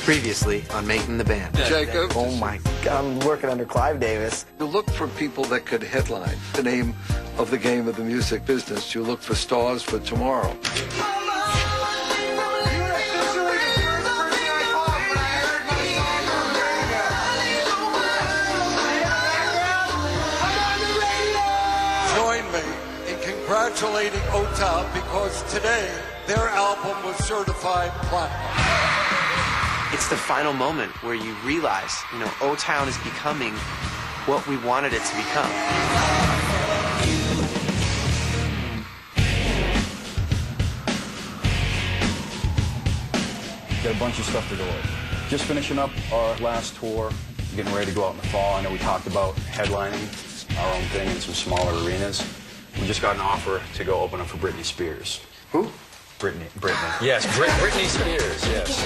Previously on Making the Band. Jacob. Oh my God, I'm working under Clive Davis. You look for people that could headline the name of the game of the music business. You look for stars for tomorrow. Join me in congratulating O-Town because today their album was certified platinum. It's the final moment where you realize, O-Town is becoming what we wanted it to become. Got a bunch of stuff to go over. Just finishing up our last tour, getting ready to go out in the fall. I know we talked about headlining our own thing in some smaller arenas. We just got an offer to go open up for Britney Spears. Who? Britney. Yes, Britney Spears, yes.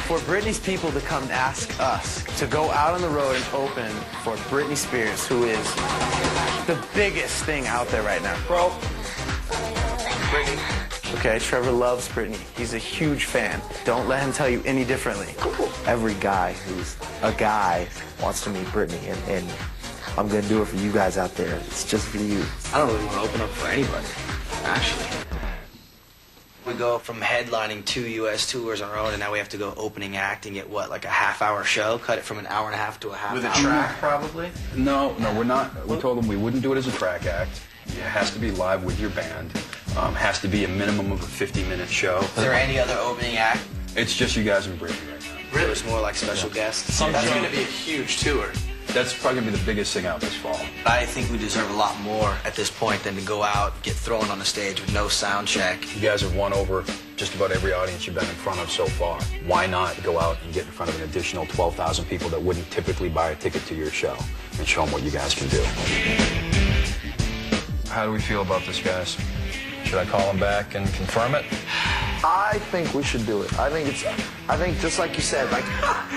For Britney's people to come and ask us to go out on the road and open for Britney Spears, who is the biggest thing out there right now. Bro. Britney. Okay, Trevor loves Britney. He's a huge fan. Don't let him tell you any differently. Every guy who's a guy wants to meet Britney, and I'm going to do it for you guys out there. It's just for you. I don't really want to open up for anybody, actually. We go from headlining 2 U.S. tours on our own, and now we have to go opening act and get, like a half-hour show? Cut it from an hour and a half to a half hour? With a track, probably? No, we're not. We told them we wouldn't do it as a track act. It has to be live with your band. Has to be a minimum of a 50-minute show. Is there any other opening act? It's just you guys and Britney right now. Really? It's more like special guests? That's going to be a huge tour. That's probably going to be the biggest thing out this fall. I think we deserve a lot more at this point than to go out, get thrown on the stage with no sound check. You guys have won over just about every audience you've been in front of so far. Why not go out and get in front of an additional 12,000 people that wouldn't typically buy a ticket to your show and show them what you guys can do? How do we feel about this, guys? Should I call them back and confirm it? I think we should do it. I think just like you said, I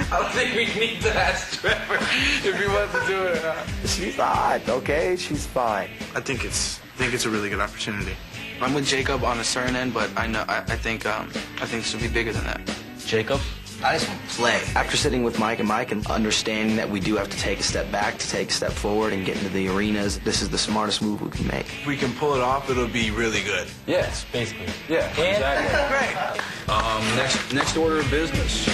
don't think we need to ask Trevor if he wants to do it or not. she's hot, okay? She's fine. I think it's a really good opportunity. I'm with Jacob on a certain end, but I think this will be bigger than that. Jacob? I just want to play. After sitting with Mike and understanding that we do have to take a step back to take a step forward and get into the arenas, this is the smartest move we can make. If we can pull it off, it'll be really good. Yes, basically. Yeah, exactly. Great. Next order of business.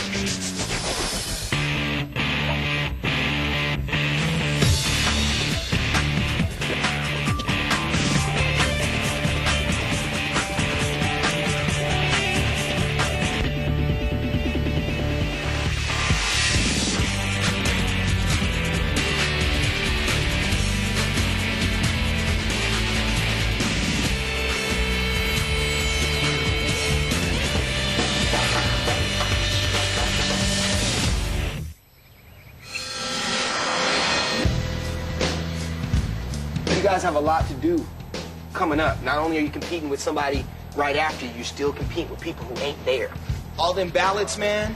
You guys have a lot to do coming up. Not only are you competing with somebody right after you, you're still competing with people who ain't there. All them ballads, man,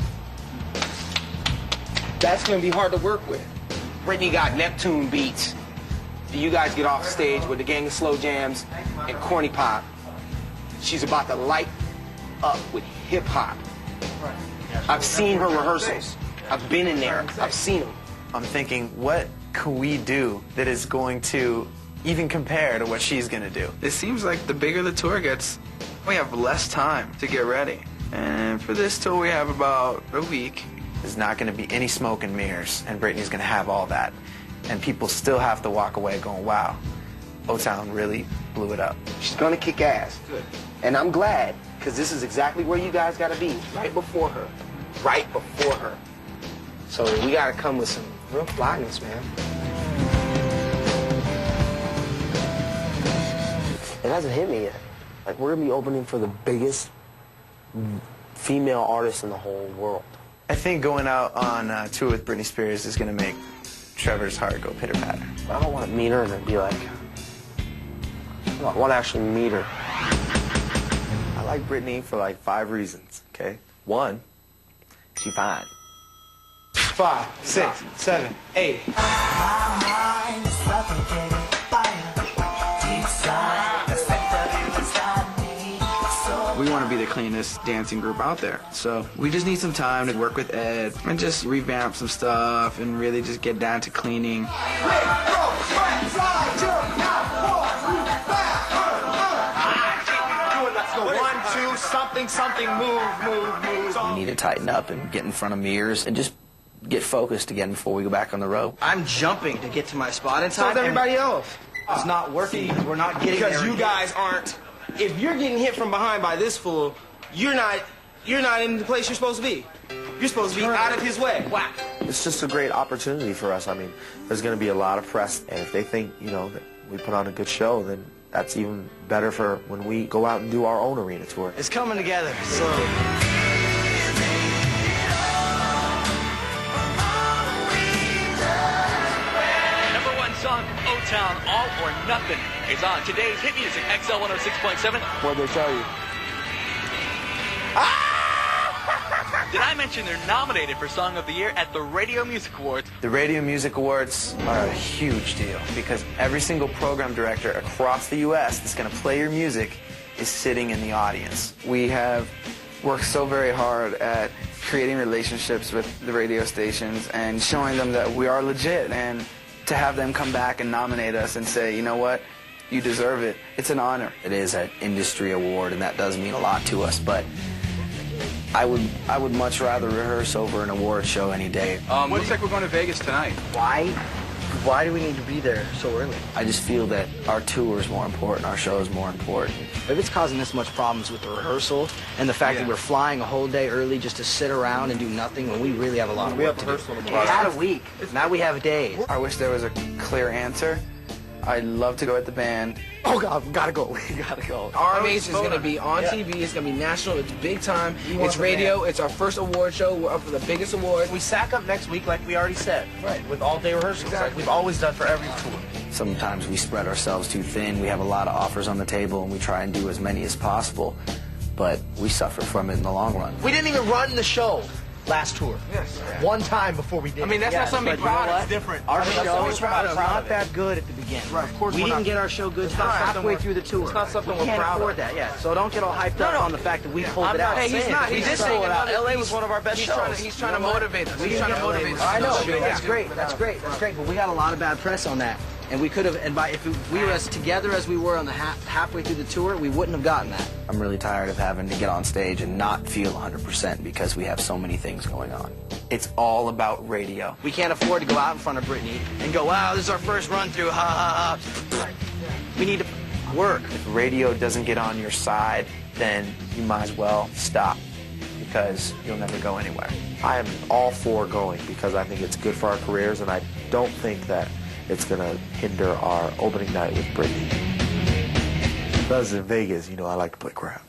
that's gonna be hard to work with. Britney got Neptune beats. You guys get off stage with the Gang of Slow Jams and corny pop. She's about to light up with hip hop. I've seen her rehearsals. I've been in there. I've seen them. I'm thinking, what can we do that is going to even compare to what she's going to do? It seems like the bigger the tour gets, we have less time to get ready. And for this tour, we have about a week. There's not going to be any smoke and mirrors, and Britney's going to have all that. And people still have to walk away going, wow, O-Town really blew it up. She's gonna kick ass. Good. And I'm glad, because this is exactly where you guys gotta be, right before her. Right before her. So we gotta come with some real flyness, man. It hasn't hit me yet. Like, we're gonna be opening for the biggest female artist in the whole world. I think going out on tour with Britney Spears is going to make Trevor's heart go pitter-patter. I don't want to meet her and then be like, I want to actually meet her. I like Britney for like 5 reasons, okay? 1, she's fine. 5, 6, 7, 8. We want to be the cleanest dancing group out there. So we just need some time to work with Ed and just revamp some stuff and really just get down to cleaning. Something, move. We need to tighten up and get in front of mirrors and just get focused again before we go back on the road. I'm jumping to get to my spot in time. So is everybody else. It's not working because we're not getting there. Because you guys aren't. If you're getting hit from behind by this fool, you're not in the place you're supposed to be. You're supposed to be out of his way. Whack. It's just a great opportunity for us. I mean, there's going to be a lot of press, and if they think, you know, that we put on a good show, then that's even better for when we go out and do our own arena tour. It's coming together slowly. #1 song from O-Town, All or Nothing, is on today's Hit Music XL 106.7. What'd they tell you? Did I mention they're nominated for Song of the Year at the Radio Music Awards? The Radio Music Awards are a huge deal because every single program director across the U.S. that's going to play your music is sitting in the audience. We have worked so very hard at creating relationships with the radio stations and showing them that we are legit, and to have them come back and nominate us and say, you know what, you deserve it. It's an honor. It is an industry award, and that does mean a lot to us, but I would much rather rehearse over an award show any day. Looks like we're going to Vegas tonight. Why do we need to be there so early? I just feel that our tour is more important, our show is more important. If it's causing this much problems with the rehearsal and the fact that we're flying a whole day early just to sit around and do nothing when we really have a lot of work to do. We had a week. Now we have days. I wish there was a clear answer. I'd love to go with the band. Oh God, we gotta go. We gotta go. RMH is going to be on TV. It's going to be national. It's big time. It's radio. It's our first award show. We're up for the biggest award. We sack up next week like we already said. Right. With all-day rehearsals like we've always done for every tour. Sometimes we spread ourselves too thin. We have a lot of offers on the table, and we try and do as many as possible. But we suffer from it in the long run. We didn't even run the show last tour. Yes. One time before we did. I mean, that's not something to be proud of. It's different. Our show was proud of not that good at the beginning. Right, of course we we're didn't not. get our show good It's not halfway through the tour. It's not something we're can't proud afford of. that, yeah. So don't get all hyped up on the fact that we pulled it out. Hey, he's not. He's just saying LA was one of our best shows. He's trying to motivate us. He's trying to motivate us. I know. That's great. That's great. That's great. But we got a lot of bad press on that. And we could have, and if we were as together as we were on the halfway through the tour, we wouldn't have gotten that. I'm really tired of having to get on stage and not feel 100% because we have so many things going on. It's all about radio. We can't afford to go out in front of Britney and go, wow, this is our first run through, ha ha ha. We need to work. If radio doesn't get on your side, then you might as well stop because you'll never go anywhere. I am all for going because I think it's good for our careers, and I don't think that it's going to hinder our opening night with Britney. Because in Vegas, you know, I like to play crap.